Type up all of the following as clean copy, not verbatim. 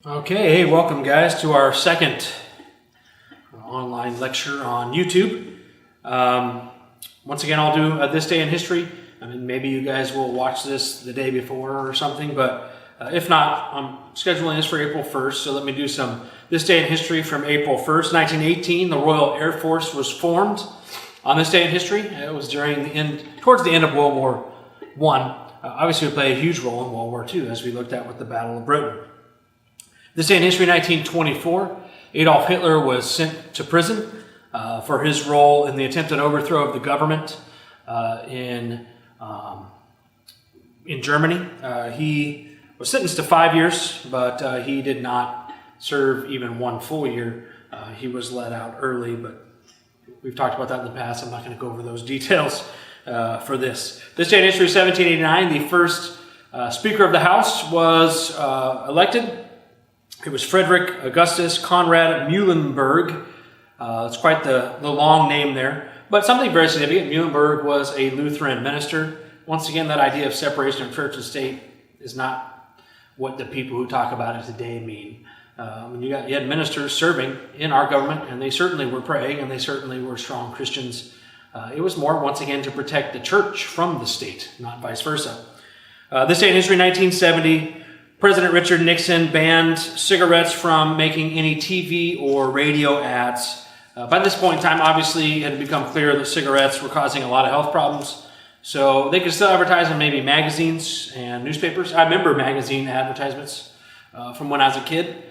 Okay, hey, welcome guys to our second online lecture on YouTube. Once again, I'll do This Day in History. I mean, maybe you guys will watch this the day before or something, but if not, I'm scheduling this for April 1st, so let me do some This Day in History from April 1st, 1918. The Royal Air Force was formed on this day in history. It was towards the end of World War I. Obviously, it played a huge role in World War II, as we looked at with the Battle of Britain. This day in history, 1924, Adolf Hitler was sent to prison for his role in the attempted overthrow of the government in Germany. He was sentenced to 5 years, but he did not serve even one full year. He was let out early, but we've talked about that in the past. I'm not going to go over those details for this. This day in history, 1789, the first Speaker of the House was elected. It was Frederick Augustus Conrad Muhlenberg. It's quite the long name there, but something very significant. Muhlenberg was a Lutheran minister. Once again, that idea of separation of church and state is not what the people who talk about it today mean. You had ministers serving in our government, and they certainly were praying, and they certainly were strong Christians. It was more, once again, to protect the church from the state, not vice versa. This day in history, 1970, President Richard Nixon banned cigarettes from making any TV or radio ads. By this point in time, obviously, it had become clear that cigarettes were causing a lot of health problems. So they could still advertise in maybe magazines and newspapers. I remember magazine advertisements from when I was a kid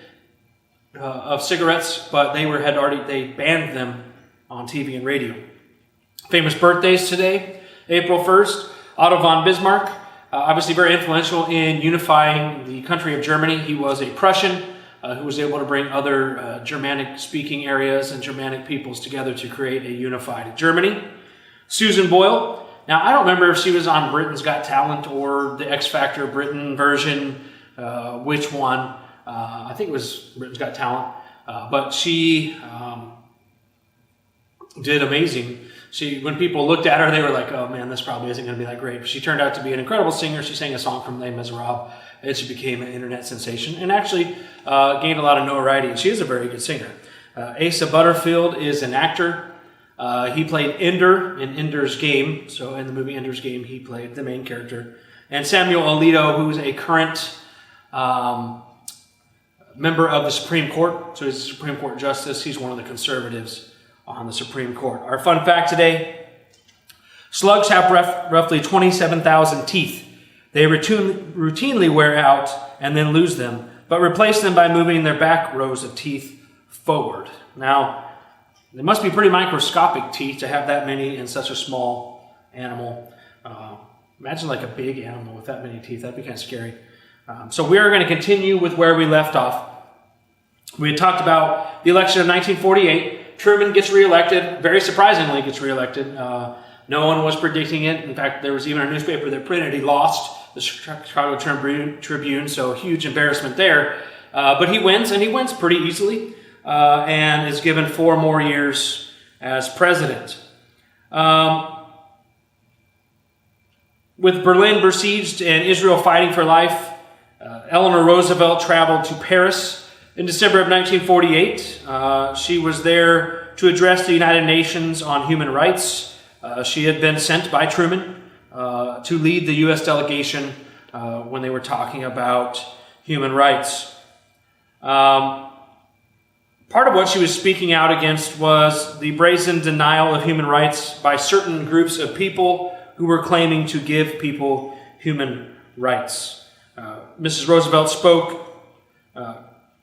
of cigarettes, but they banned them on TV and radio. Famous birthdays today, April 1st, Otto von Bismarck. Obviously very influential in unifying the country of Germany. He was a Prussian who was able to bring other Germanic-speaking areas and Germanic peoples together to create a unified Germany. Susan Boyle. Now, I don't remember if she was on Britain's Got Talent or the X Factor Britain version, which one. I think it was Britain's Got Talent. But she did amazing. When people looked at her, they were like, oh man, this probably isn't going to be that great. But she turned out to be an incredible singer. She sang a song from Les Miserables, and she became an internet sensation and actually gained a lot of notoriety. And she is a very good singer. Asa Butterfield is an actor. He played Ender in Ender's Game. So in the movie Ender's Game, he played the main character. And Samuel Alito, who's a current member of the Supreme Court. So he's a Supreme Court justice. He's one of the conservatives on the Supreme Court. Our fun fact today: slugs have roughly 27,000 teeth. They routinely wear out and then lose them, but replace them by moving their back rows of teeth forward. Now, they must be pretty microscopic teeth to have that many in such a small animal. Imagine like a big animal with that many teeth. That'd be kind of scary. So we are going to continue with where we left off. We had talked about the election of 1948. Truman gets reelected, very surprisingly gets reelected. No one was predicting it. In fact, there was even a newspaper that printed he lost, the Chicago Tribune, so huge embarrassment there. But he wins, and he wins pretty easily, and is given 4 more years as president. With Berlin besieged and Israel fighting for life, Eleanor Roosevelt traveled to Paris in December of 1948. She was there to address the United Nations on human rights. She had been sent by Truman to lead the U.S. delegation when they were talking about human rights. Part of what she was speaking out against was the brazen denial of human rights by certain groups of people who were claiming to give people human rights. Mrs. Roosevelt spoke,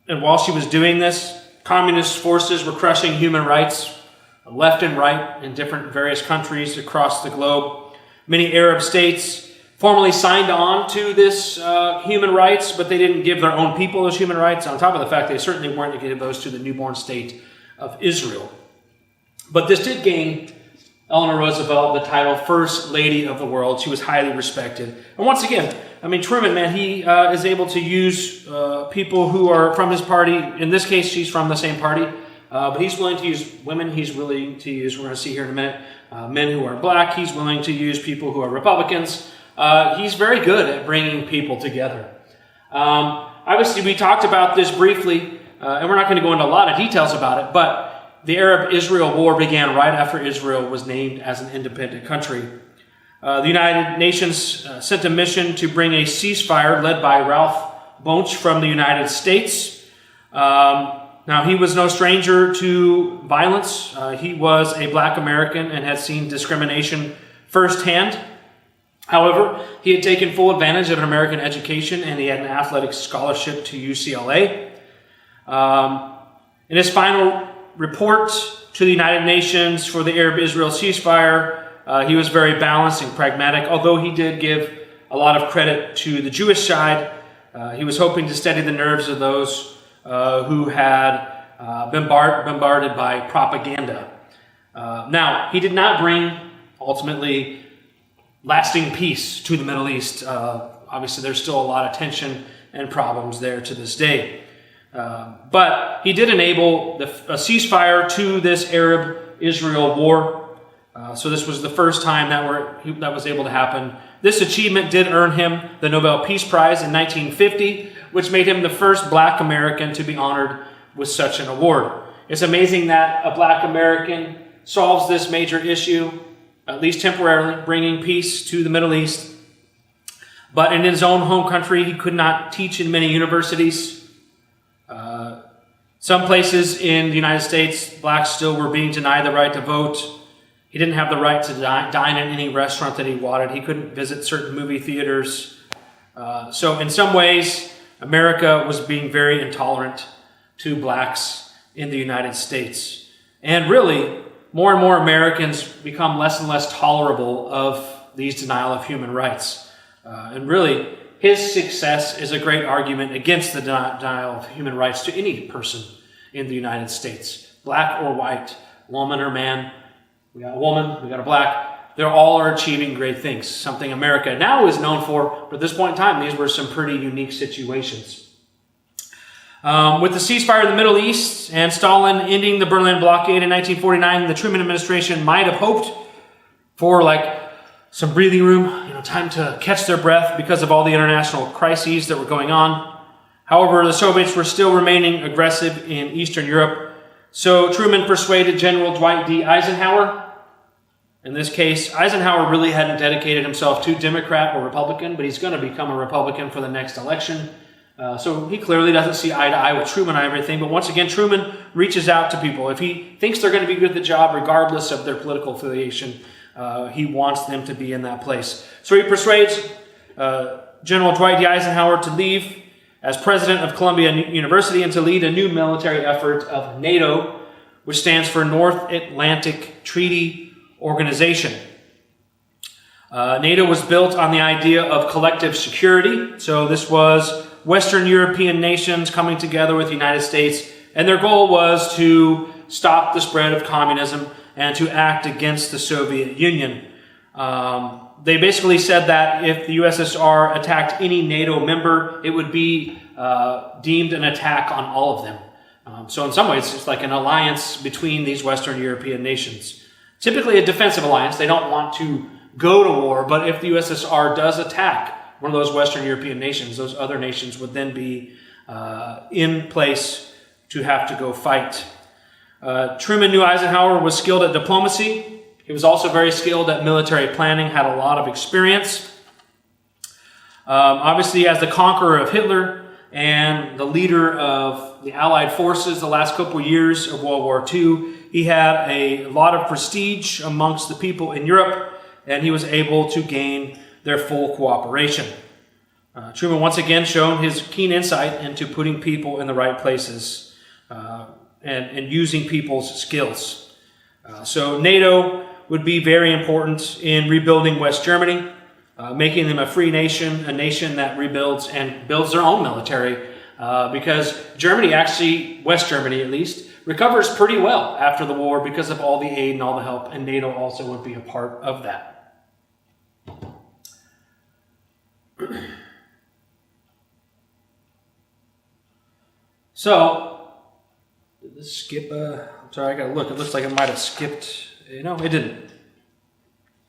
and while she was doing this, communist forces were crushing human rights left and right in various countries across the globe. Many Arab states formally signed on to this human rights, but they didn't give their own people those human rights, on top of the fact they certainly weren't going to give those to the newborn state of Israel. But this did gain Eleanor Roosevelt the title First Lady of the World. She was highly respected. And once again, I mean, Truman, man, he is able to use people who are from his party. In this case, she's from the same party. But he's willing to use women. He's willing to use, we're going to see here in a minute, men who are black. He's willing to use people who are Republicans. He's very good at bringing people together. Obviously, we talked about this briefly, and we're not going to go into a lot of details about it, but the Arab-Israel War began right after Israel was named as an independent country. The United Nations sent a mission to bring a ceasefire led by Ralph Bunche from the United States. Now, he was no stranger to violence. He was a black American and had seen discrimination firsthand. However, he had taken full advantage of an American education, and he had an athletic scholarship to UCLA. In his final report to the United Nations for the Arab-Israel ceasefire, he was very balanced and pragmatic, although he did give a lot of credit to the Jewish side. He was hoping to steady the nerves of those who had been bombarded by propaganda. Now, he did not bring, ultimately, lasting peace to the Middle East. Obviously, there's still a lot of tension and problems there to this day. But he did enable a ceasefire to this Arab-Israel war. So this was the first time that was able to happen. This achievement did earn him the Nobel Peace Prize in 1950, which made him the first black American to be honored with such an award. It's amazing that a black American solves this major issue, at least temporarily, bringing peace to the Middle East. But in his own home country, he could not teach in many universities. Some places in the United States, blacks still were being denied the right to vote. He didn't have the right to dine in any restaurant that he wanted. He couldn't visit certain movie theaters. So in some ways, America was being very intolerant to blacks in the United States. And really, more and more Americans become less and less tolerable of these denial of human rights. And really, his success is a great argument against the denial of human rights to any person in the United States, black or white, woman or man. We got a woman, we got a black. They all are achieving great things, something America now is known for. But at this point in time, these were some pretty unique situations. With the ceasefire in the Middle East and Stalin ending the Berlin blockade in 1949, the Truman administration might have hoped for some breathing room, time to catch their breath because of all the international crises that were going on. However, the Soviets were still remaining aggressive in Eastern Europe. So Truman persuaded General Dwight D. Eisenhower. In this case, Eisenhower really hadn't dedicated himself to Democrat or Republican, but he's going to become a Republican for the next election. So he clearly doesn't see eye to eye with Truman on everything. But once again, Truman reaches out to people. If he thinks they're going to be good at the job, regardless of their political affiliation, he wants them to be in that place. So he persuades General Dwight D. Eisenhower to leave as president of Columbia University and to lead a new military effort of NATO, which stands for North Atlantic Treaty Organization. NATO was built on the idea of collective security. So this was Western European nations coming together with the United States, and their goal was to stop the spread of communism and to act against the Soviet Union. They basically said that if the USSR attacked any NATO member, it would be deemed an attack on all of them. So in some ways, it's like an alliance between these Western European nations. Typically a defensive alliance. They don't want to go to war, but if the USSR does attack one of those Western European nations, those other nations would then be in place to have to go fight. Truman knew Eisenhower was skilled at diplomacy. He was also very skilled at military planning, had a lot of experience. Obviously, as the conqueror of Hitler and the leader of the Allied forces the last couple of years of World War II, he had a lot of prestige amongst the people in Europe, and he was able to gain their full cooperation. Truman once again shown his keen insight into putting people in the right places and using people's skills. So NATO would be very important in rebuilding West Germany, making them a free nation, a nation that rebuilds and builds their own military, because Germany actually, West Germany at least, recovers pretty well after the war because of all the aid and all the help, and NATO also would be a part of that. So, did this skip I'm sorry, I gotta look. It looks like it might have skipped. No, it didn't.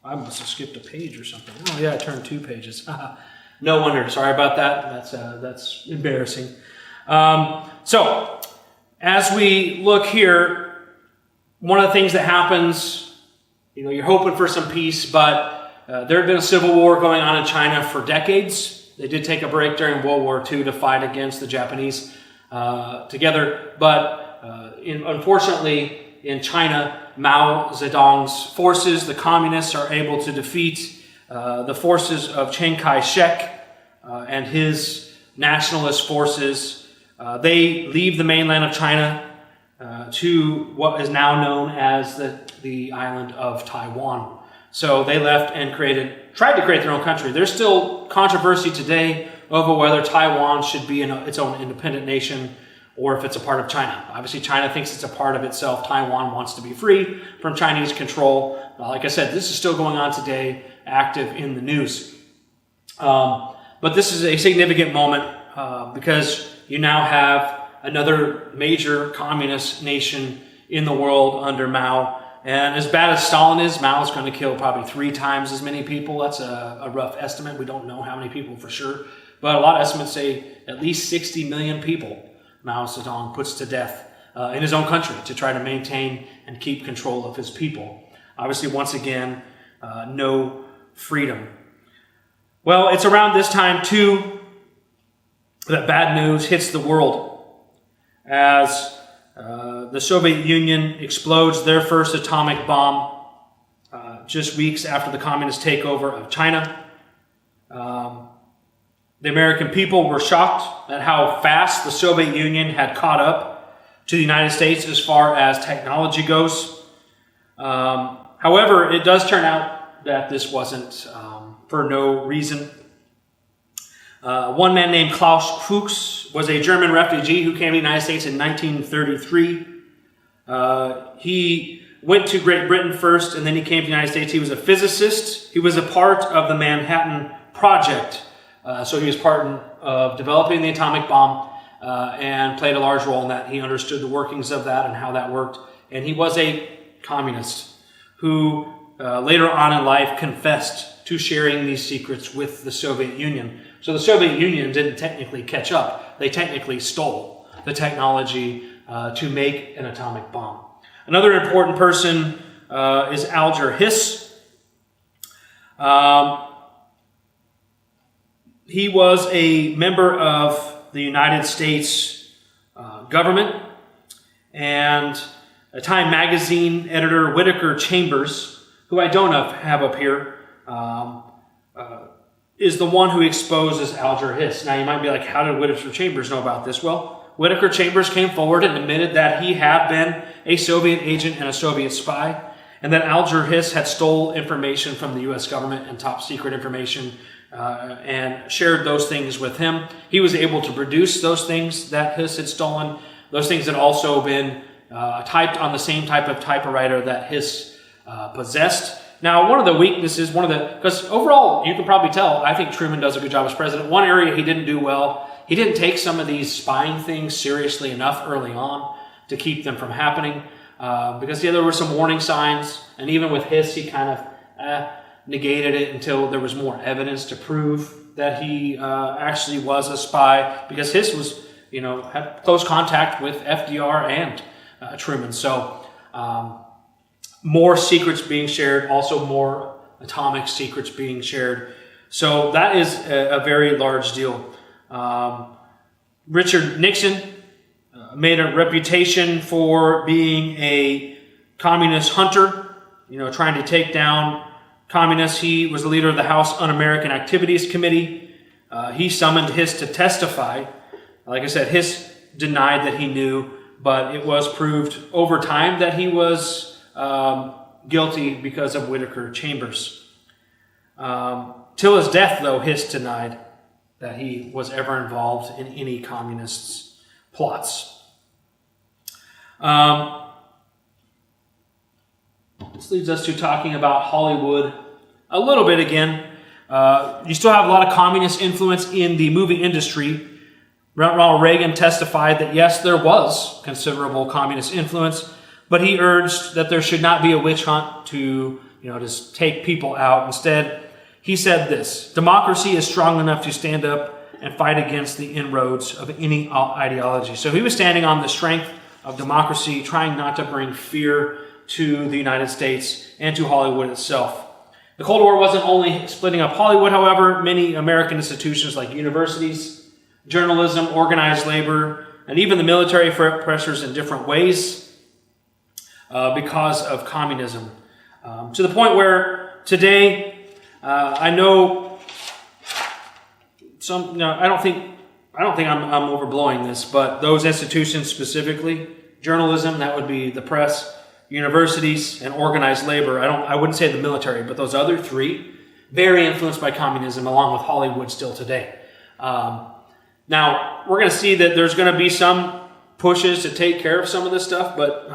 I must have skipped a page or something. Oh yeah, I turned 2 pages. No wonder. Sorry about that. That's embarrassing. So, as we look here, one of the things that happens, you're hoping for some peace, but there had been a civil war going on in China for decades. They did take a break during World War II to fight against the Japanese together, but unfortunately, in China, Mao Zedong's forces, the communists, are able to defeat the forces of Chiang Kai-shek and his nationalist forces. They leave the mainland of China to what is now known as the island of Taiwan. So they left and tried to create their own country. There's still controversy today over whether Taiwan should be its own independent nation or if it's a part of China. Obviously, China thinks it's a part of itself. Taiwan wants to be free from Chinese control. Like I said, this is still going on today, active in the news. But this is a significant moment because you now have another major communist nation in the world under Mao. And as bad as Stalin is, Mao is going to kill probably 3 times as many people. That's a rough estimate. We don't know how many people for sure. But a lot of estimates say at least 60 million people Mao Zedong puts to death in his own country to try to maintain and keep control of his people. Obviously, once again, no freedom. Well, it's around this time, too, that bad news hits the world as the Soviet Union explodes their first atomic bomb just weeks after the communist takeover of China. The American people were shocked at how fast the Soviet Union had caught up to the United States as far as technology goes. However, it does turn out that this wasn't for no reason. One man named Klaus Fuchs was a German refugee who came to the United States in 1933. He went to Great Britain first, and then he came to the United States. He was a physicist. He was a part of the Manhattan Project. So he was part of developing the atomic bomb and played a large role in that. He understood the workings of that and how that worked. And he was a communist who later on in life confessed to sharing these secrets with the Soviet Union. So the Soviet Union didn't technically catch up. They technically stole the technology to make an atomic bomb. Another important person is Alger Hiss. He was a member of the United States government, and a Time magazine editor, Whittaker Chambers, who I don't have up here, is the one who exposes Alger Hiss. Now you might be like, how did Whittaker Chambers know about this? Well, Whittaker Chambers came forward and admitted that he had been a Soviet agent and a Soviet spy, and that Alger Hiss had stole information from the U.S. government and top secret information and shared those things with him. He was able to produce those things that Hiss had stolen. Those things had also been typed on the same type of typewriter that Hiss possessed. Now, one of the weaknesses, because overall, you can probably tell, I think Truman does a good job as president. One area he didn't do well, he didn't take some of these spying things seriously enough early on to keep them from happening. Because there were some warning signs, and even with Hiss, he kind of negated it until there was more evidence to prove that he actually was a spy, because Hiss was, had close contact with FDR and Truman. So more secrets being shared, also more atomic secrets being shared. So that is a very large deal. Richard Nixon made a reputation for being a communist hunter, trying to take down communists. He was the leader of the House Un-American Activities Committee. He summoned Hiss to testify. Like I said, Hiss denied that he knew, but it was proved over time that he was guilty because of Whittaker Chambers. Till his death, though, Hiss denied that he was ever involved in any communists' plots. This leads us to talking about Hollywood a little bit again. You still have a lot of communist influence in the movie industry. Ronald Reagan testified that yes, there was considerable communist influence, but he urged that there should not be a witch hunt to, just take people out. Instead, He said this: democracy is strong enough to stand up and fight against the inroads of any ideology. So he was standing on the strength of democracy, trying not to bring fear to the United States and to Hollywood itself. The Cold War wasn't only splitting up Hollywood, however. Many American institutions like universities, journalism, organized labor, and even the military felt pressures in different ways because of communism. To the point where today, I know some. No, I don't think I'm overblowing this, but those institutions specifically, journalism, that would be the press, universities, and organized labor. I wouldn't say the military, but those other three, very influenced by communism, along with Hollywood still today. Now, we're going to see that there's going to be some pushes to take care of some of this stuff, but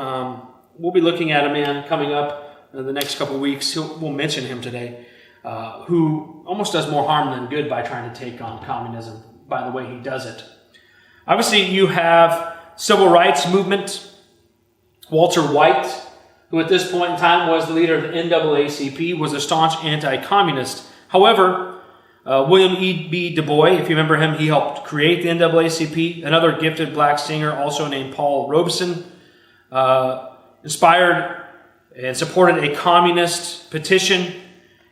we'll be looking at a man coming up in the next couple of weeks. We'll mention him today, who almost does more harm than good by trying to take on communism by the way he does it. Obviously, you have civil rights movement. Walter White, who at this point in time was the leader of the NAACP, was a staunch anti-communist. However, William E.B. Du Bois, if you remember him, he helped create the NAACP. Another gifted black singer, also named Paul Robeson, inspired and supported a communist petition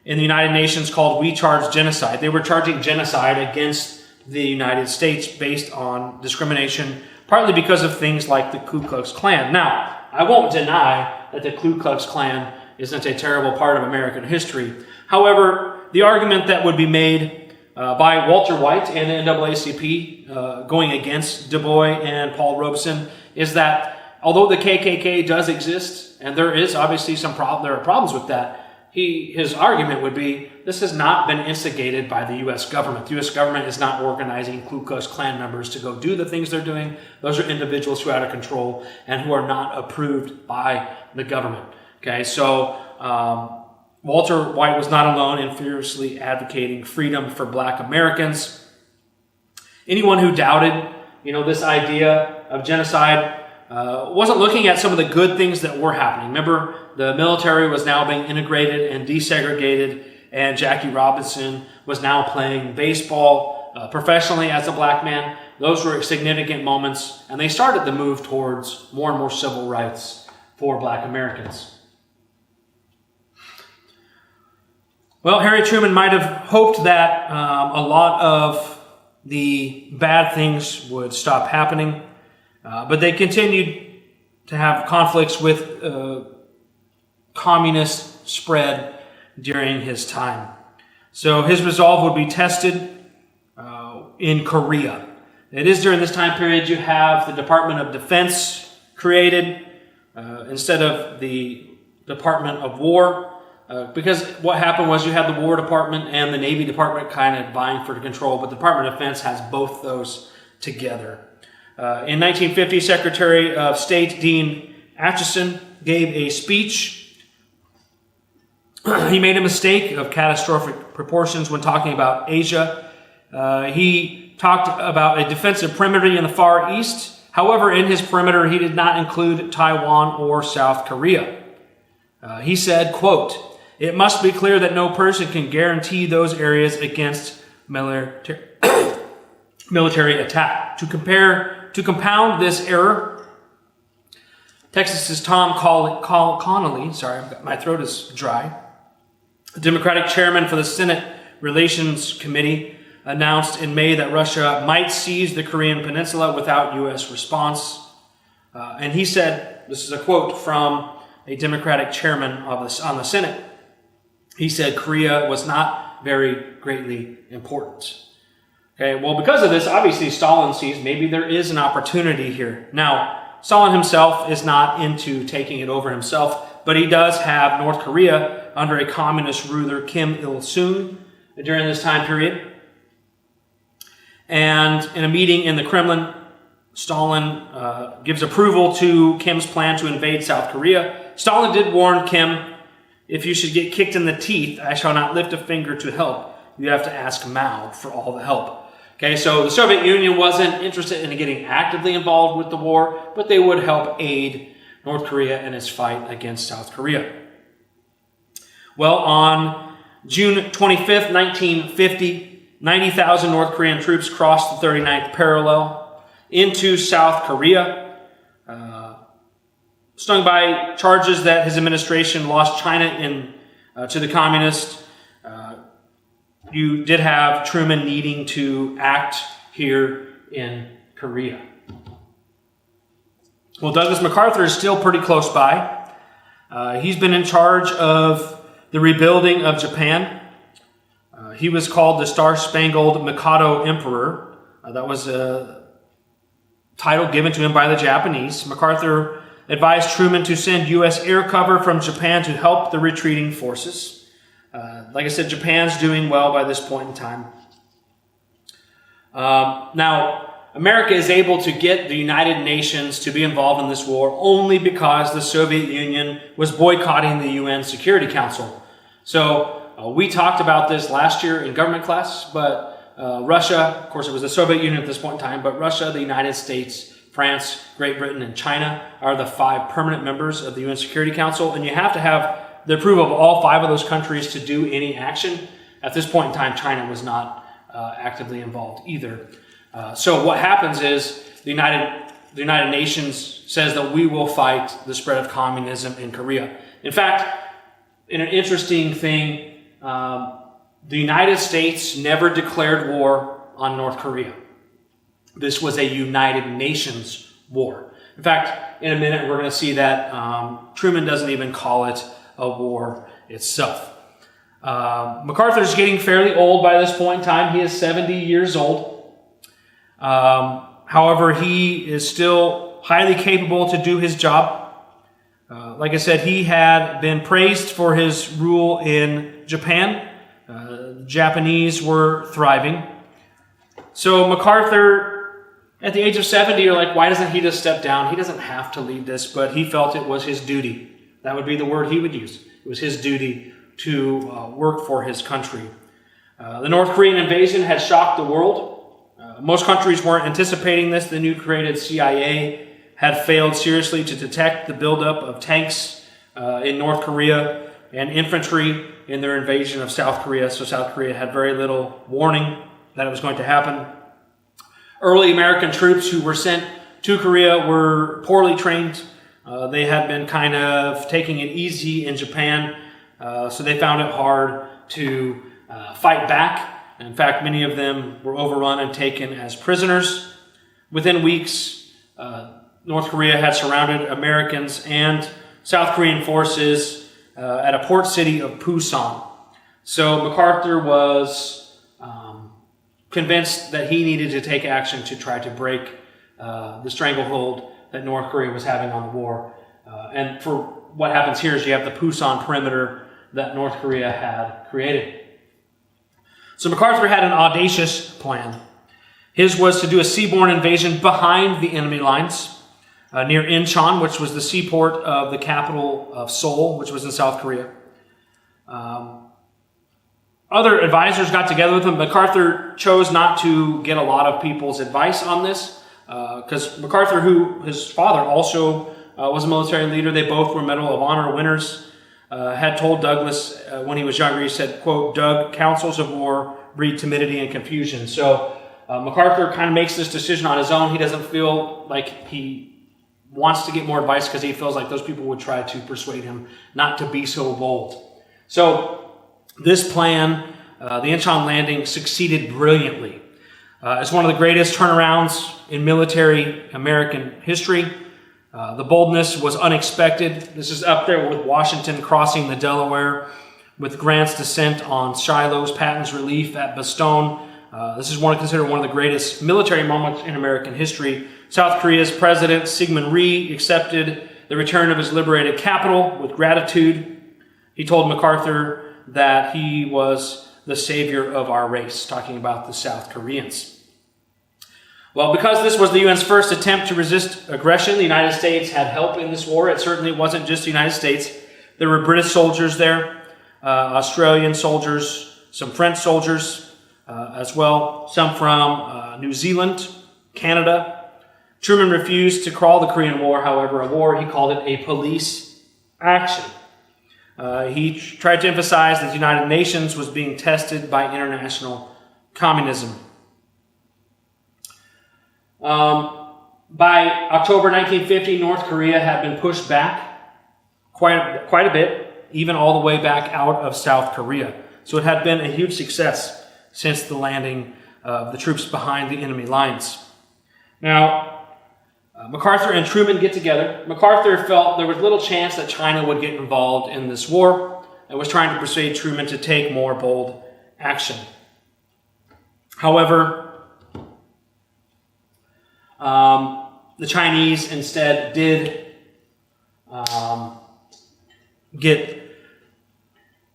in the United Nations called We Charge Genocide. They were charging genocide against the United States based on discrimination, partly because of things like the Ku Klux Klan. Now, I won't deny that the Ku Klux Klan isn't a terrible part of American history. However, the argument that would be made by Walter White and the NAACP going against Du Bois and Paul Robeson is that although the KKK does exist, and there is obviously there are problems with that, his argument would be this has not been instigated by the U.S. government. The U.S. government is not organizing Ku Klux Klan members to go do the things they're doing. Those are individuals who are out of control and who are not approved by the government. Okay, so Walter White was not alone in fiercely advocating freedom for black Americans. Anyone who doubted, this idea of genocide wasn't looking at some of the good things that were happening. Remember, the military was now being integrated and desegregated, and Jackie Robinson was now playing baseball professionally as a black man. Those were significant moments, and they started the move towards more and more civil rights for black Americans. Well, Harry Truman might have hoped that a lot of the bad things would stop happening, but they continued to have conflicts with communist spread during his time. So his resolve would be tested in Korea. It is during this time period you have the Department of Defense created instead of the Department of War. Because what happened was you had the War Department and the Navy Department kind of vying for control, but the Department of Defense has both those together. In 1950, Secretary of State Dean Acheson gave a speech. He made a mistake of catastrophic proportions when talking about Asia. He talked about a defensive perimeter in the Far East. However, in his perimeter, he did not include Taiwan or South Korea. He said, quote, "It must be clear that no person can guarantee those areas against military attack. To compound this error, Texas's Tom Connolly, my throat is dry, the Democratic chairman for the Senate Relations Committee, announced in May that Russia might seize the Korean Peninsula without U.S. response. And he said, this is a quote from a Democratic chairman on the Senate, he said Korea was not very greatly important. Okay, well, because of this, obviously Stalin sees maybe there is an opportunity here. Now, Stalin himself is not into taking it over himself, but he does have North Korea under a communist ruler, Kim Il-sung, during this time period. And in a meeting in the Kremlin, Stalin gives approval to Kim's plan to invade South Korea. Stalin did warn Kim, if you should get kicked in the teeth, I shall not lift a finger to help. You have to ask Mao for all the help. Okay, so the Soviet Union wasn't interested in getting actively involved with the war, but they would help aid North Korea in its fight against South Korea. Well, on June 25th, 1950, 90,000 North Korean troops crossed the 39th parallel into South Korea, stung by charges that his administration lost China to the communists. You did have Truman needing to act here in Korea. Well, Douglas MacArthur is still pretty close by. He's been in charge of the rebuilding of Japan. He was called the Star-Spangled Mikado Emperor. That was a title given to him by the Japanese. MacArthur advised Truman to send U.S. air cover from Japan to help the retreating forces. Like I said, Japan's doing well by this point in time. Now, America is able to get the United Nations to be involved in this war only because the Soviet Union was boycotting the UN Security Council. So we talked about this last year in government class, but Russia, of course it was the Soviet Union at this point in time, but Russia, the United States, France, Great Britain, and China are the 5 permanent members of the UN Security Council, and you have to have the approval of all 5 of those countries to do any action. At this point in time, China was not actively involved either. So what happens is the United Nations says that we will fight the spread of communism in Korea. In fact, in an interesting thing, the United States never declared war on North Korea. This was a United Nations war. In fact, in a minute, we're going to see that Truman doesn't even call it a war itself. MacArthur is getting fairly old by this point in time. He is 70 years old. However, he is still highly capable to do his job. Like I said, he had been praised for his rule in Japan. The Japanese were thriving. So MacArthur, at the age of 70, you're like, why doesn't he just step down? He doesn't have to lead this, but he felt it was his duty. That would be the word he would use. It was his duty to work for his country. The North Korean invasion had shocked the world. Most countries weren't anticipating this. The new created CIA had failed seriously to detect the buildup of tanks in North Korea and infantry in their invasion of South Korea. So South Korea had very little warning that it was going to happen. Early American troops who were sent to Korea were poorly trained. They had been kind of taking it easy in Japan, so they found it hard to fight back. In fact, many of them were overrun and taken as prisoners. Within weeks, North Korea had surrounded Americans and South Korean forces at a port city of Pusan. So MacArthur was convinced that he needed to take action to try to break the stranglehold that North Korea was having on the war. And for what happens here is you have the Pusan perimeter that North Korea had created. So MacArthur had an audacious plan. His was to do a seaborne invasion behind the enemy lines near Incheon, which was the seaport of the capital of Seoul, which was in South Korea. Other advisors got together with him. MacArthur chose not to get a lot of people's advice on this because MacArthur, who his father also was a military leader, they both were Medal of Honor winners, had told Douglas when he was younger, he said, quote, "Doug, councils of war breed timidity and confusion." So MacArthur kind of makes this decision on his own. He doesn't feel like he wants to get more advice because he feels like those people would try to persuade him not to be so bold. So this plan, the Incheon landing, succeeded brilliantly. It's one of the greatest turnarounds in military American history. The boldness was unexpected. This is up there with Washington crossing the Delaware, with Grant's descent on Shiloh's, Patton's relief at Bastogne. This is considered one of the greatest military moments in American history. South Korea's president, Syngman Rhee, accepted the return of his liberated capital with gratitude. He told MacArthur that he was the savior of our race, talking about the South Koreans. Well, because this was the UN's first attempt to resist aggression, the United States had help in this war. It certainly wasn't just the United States. There were British soldiers there, Australian soldiers, some French soldiers as well, some from New Zealand, Canada. Truman refused to call the Korean War, however, a war. He called it a police action. He tried to emphasize that the United Nations was being tested by international communism. By October 1950, North Korea had been pushed back quite a bit, even all the way back out of South Korea. So it had been a huge success since the landing of the troops behind the enemy lines. Now, MacArthur and Truman get together. MacArthur felt there was little chance that China would get involved in this war and was trying to persuade Truman to take more bold action. However, the Chinese instead did get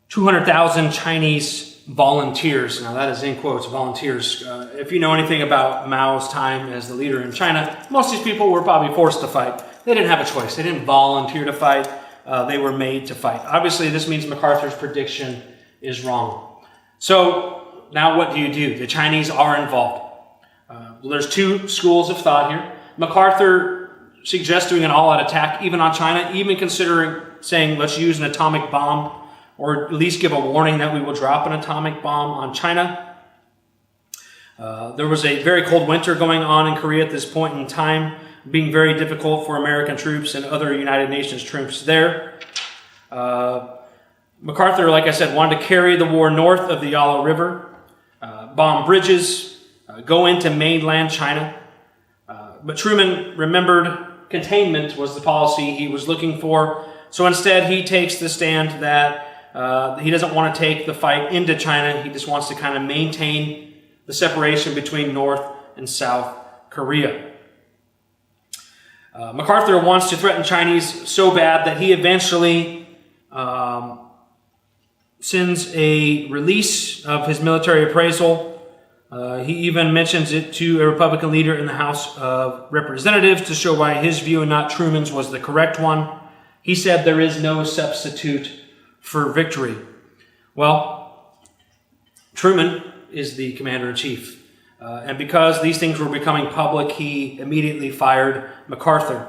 200,000 Chinese volunteers. Now that is in quotes, volunteers. If you know anything about Mao's time as the leader in China, most of these people were probably forced to fight. They didn't have a choice. They didn't volunteer to fight. They were made to fight. Obviously, this means MacArthur's prediction is wrong. So now what do? The Chinese are involved. There's two schools of thought here. MacArthur suggests doing an all-out attack even on China, even considering saying let's use an atomic bomb, or at least give a warning that we will drop an atomic bomb on China. There was a very cold winter going on in Korea at this point in time, being very difficult for American troops and other United Nations troops there. MacArthur, like I said, wanted to carry the war north of the Yellow River, bomb bridges, go into mainland China. But Truman remembered containment was the policy he was looking for. So instead, he takes the stand that he doesn't want to take the fight into China. He just wants to kind of maintain the separation between North and South Korea. MacArthur wants to threaten Chinese so bad that he eventually sends a release of his military appraisal. He even mentions it to a Republican leader in the House of Representatives to show why his view and not Truman's was the correct one. He said there is no substitute for victory. Well, Truman is the commander-in-chief. And because these things were becoming public, he immediately fired MacArthur.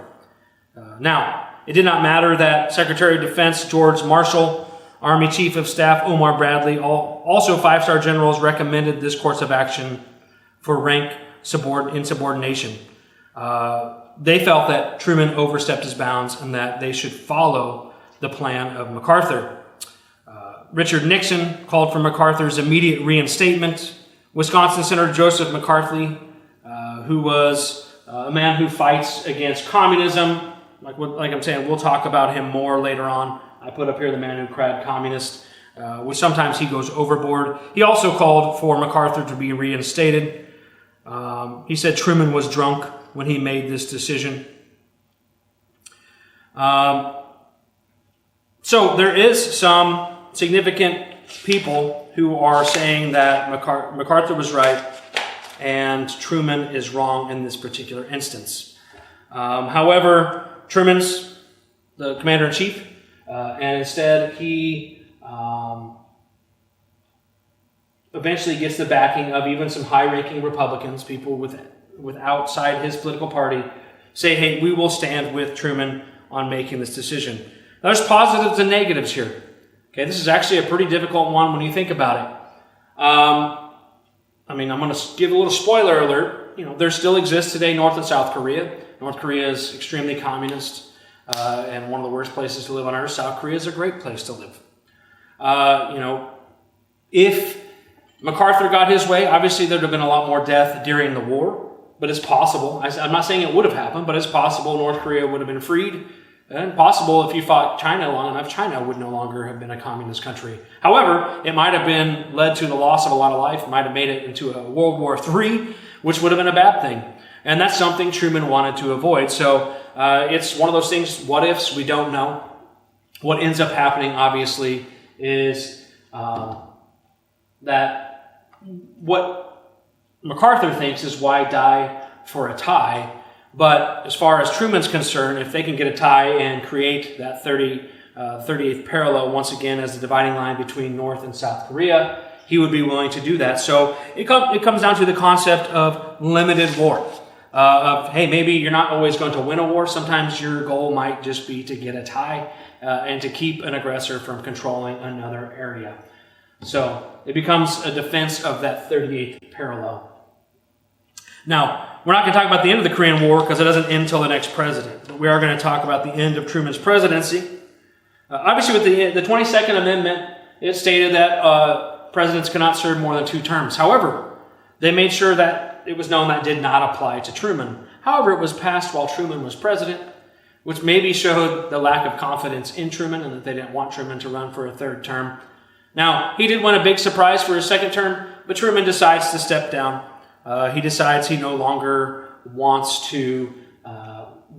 Now, it did not matter that Secretary of Defense George Marshall, Army Chief of Staff Omar Bradley, also five-star generals, recommended this course of action for rank insubordination. They felt that Truman overstepped his bounds and that they should follow the plan of MacArthur. Richard Nixon called for MacArthur's immediate reinstatement. Wisconsin Senator Joseph McCarthy, who was a man who fights against communism, like I'm saying, we'll talk about him more later on. I put up here the man who cried communist, which sometimes he goes overboard. He also called for MacArthur to be reinstated. He said Truman was drunk when he made this decision. So there is some significant people who are saying that MacArthur was right and Truman is wrong in this particular instance. However, Truman's the commander-in-chief, and instead he eventually gets the backing of even some high-ranking Republicans, people with outside his political party, say, hey, we will stand with Truman on making this decision. Now, there's positives and negatives here. Okay, this is actually a pretty difficult one when you think about it. I'm going to give a little spoiler alert. There still exists today North and South Korea. North Korea is extremely communist and one of the worst places to live on earth. South Korea is a great place to live. If MacArthur got his way, obviously there would have been a lot more death during the war, but it's possible. I'm not saying it would have happened, but it's possible North Korea would have been freed. And possible if you fought China long enough, China would no longer have been a communist country. However, it might have been led to the loss of a lot of life. It might have made it into a World War III, which would have been a bad thing. And that's something Truman wanted to avoid. So it's one of those things, what ifs, we don't know. What ends up happening, obviously, is that what MacArthur thinks is why die for a tie. But as far as Truman's concerned, if they can get a tie and create that 38th parallel once again as the dividing line between North and South Korea, he would be willing to do that. So it comes down to the concept of limited war. of, hey, maybe you're not always going to win a war. Sometimes your goal might just be to get a tie and to keep an aggressor from controlling another area. So it becomes a defense of that 38th parallel. Now, we're not going to talk about the end of the Korean War because it doesn't end until the next president. But we are going to talk about the end of Truman's presidency. Obviously, with the 22nd Amendment, it stated that presidents cannot serve more than 2 terms. However, they made sure that it was known that did not apply to Truman. However, it was passed while Truman was president, which maybe showed the lack of confidence in Truman and that they didn't want Truman to run for a 3rd term. Now, he did win a big surprise for his 2nd term, but Truman decides to step down. He decides he no longer wants to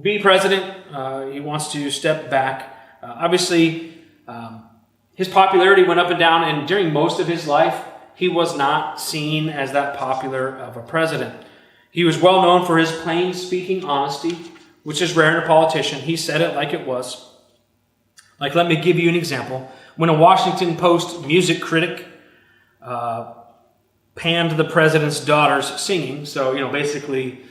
be president. He wants to step back. Obviously, his popularity went up and down, and during most of his life, he was not seen as that popular of a president. He was well known for his plain-speaking honesty, which is rare in a politician. He said it like it was. Like, let me give you an example. When a Washington Post music critic panned the president's daughter's singing, so, basically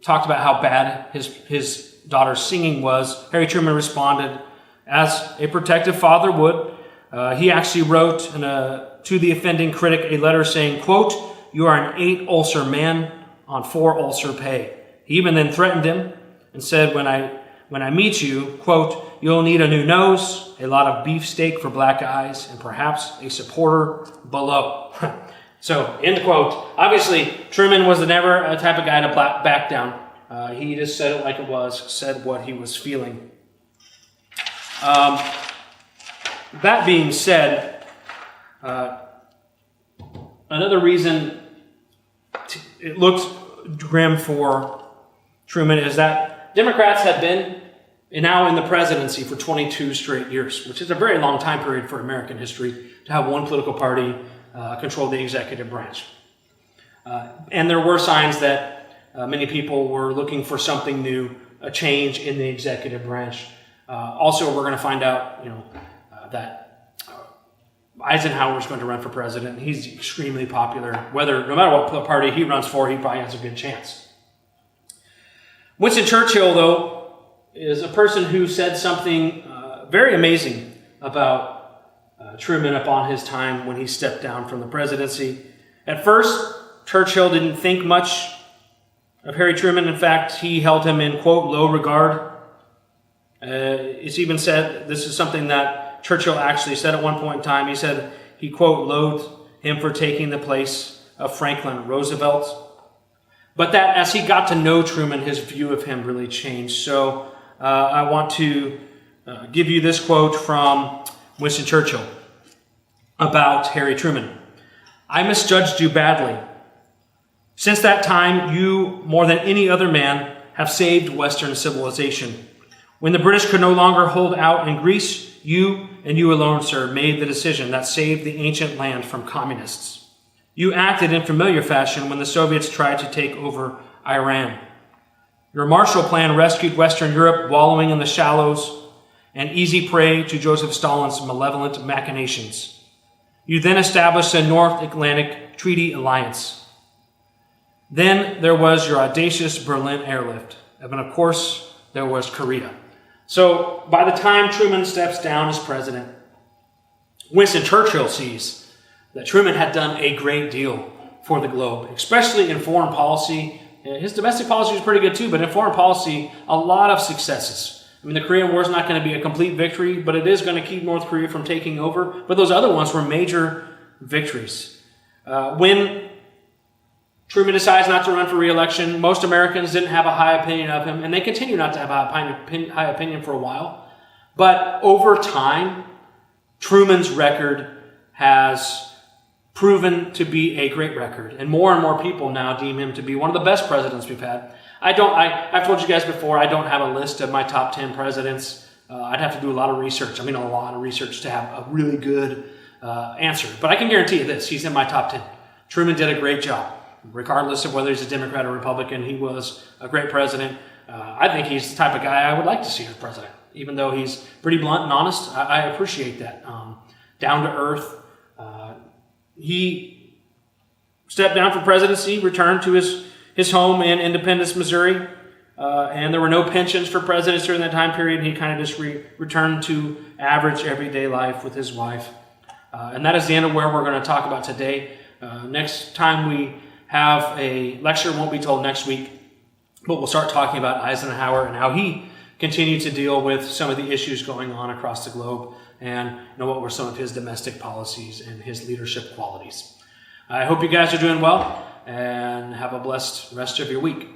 talked about how bad his daughter's singing was, Harry Truman responded as a protective father would. He actually wrote to the offending critic a letter saying, quote, "You are an 8-ulcer man on 4-ulcer pay." He even then threatened him and said, when I meet you, quote, "You'll need a new nose, a lot of beefsteak for black eyes, and perhaps a supporter below." So, end quote. Obviously, Truman was never a type of guy to back down. He just said it like it was, said what he was feeling. That being said, another reason it looked grim for Truman is that Democrats had been now in the presidency for 22 straight years, which is a very long time period for American history to have one political party control the executive branch. And there were signs that many people were looking for something new, a change in the executive branch. Also, we're going to find out, that Eisenhower's going to run for president. He's extremely popular. No matter what party he runs for, he probably has a good chance. Winston Churchill, though, is a person who said something very amazing about Truman upon his time when he stepped down from the presidency. At first, Churchill didn't think much of Harry Truman. In fact, he held him in, quote, low regard. It's even said, this is something that Churchill actually said at one point in time. He said he, quote, loathed him for taking the place of Franklin Roosevelt. But that as he got to know Truman, his view of him really changed. So I want to give you this quote from Winston Churchill about Harry Truman. "I misjudged you badly. Since that time, you, more than any other man, have saved Western civilization. When the British could no longer hold out in Greece, you and you alone, sir, made the decision that saved the ancient land from communists. You acted in familiar fashion when the Soviets tried to take over Iran. Your Marshall Plan rescued Western Europe, wallowing in the shallows, an easy prey to Joseph Stalin's malevolent machinations. You then established a North Atlantic Treaty Alliance. Then there was your audacious Berlin airlift. And of course, there was Korea." So by the time Truman steps down as president, Winston Churchill sees that Truman had done a great deal for the globe, especially in foreign policy. His domestic policy was pretty good too, but in foreign policy, a lot of successes. I mean, the Korean War is not going to be a complete victory, but it is going to keep North Korea from taking over. But those other ones were major victories. When Truman decides not to run for re-election, most Americans didn't have a high opinion of him, and they continue not to have a high opinion for a while. But over time, Truman's record has proven to be a great record, and more people now deem him to be one of the best presidents we've had. I've told you guys before, I don't have a list of my top 10 presidents. I'd have to do a lot of research. A lot of research to have a really good answer. But I can guarantee you this, he's in my top 10. Truman did a great job. Regardless of whether he's a Democrat or Republican, he was a great president. I think he's the type of guy I would like to see as president. Even though he's pretty blunt and honest, I appreciate that. Down to earth. He stepped down from presidency, returned to his home in Independence, Missouri. And there were no pensions for presidents during that time period. He kind of just returned to average everyday life with his wife. And that is the end of where we're going to talk about today. Next time we have a lecture, won't be told next week, but we'll start talking about Eisenhower and how he continued to deal with some of the issues going on across the globe, and what were some of his domestic policies and his leadership qualities. I hope you guys are doing well, and have a blessed rest of your week.